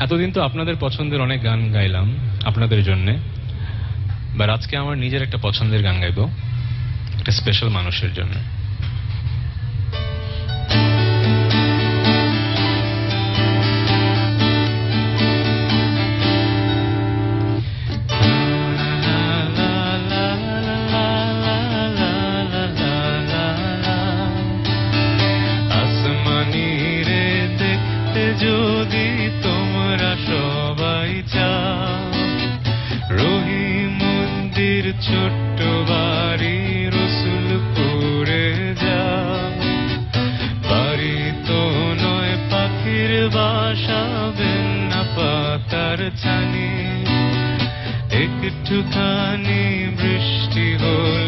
এতদিন তো আপনাদের পছন্দের অনেক গান গাইলাম আপনাদের জন্যে, বা আজকে আমার নিজের একটা পছন্দের গান গাইবো একটা স্পেশাল মানুষের জন্য। যদি তোমরা সবাই চাও, রহিমন্দির ছোট্ট বাড়ি রসুলপুরে যাও। বাড়ি তো নয় পাখির বাসা, বেন্না পাতার ছানি, একটুখানি বৃষ্টি হল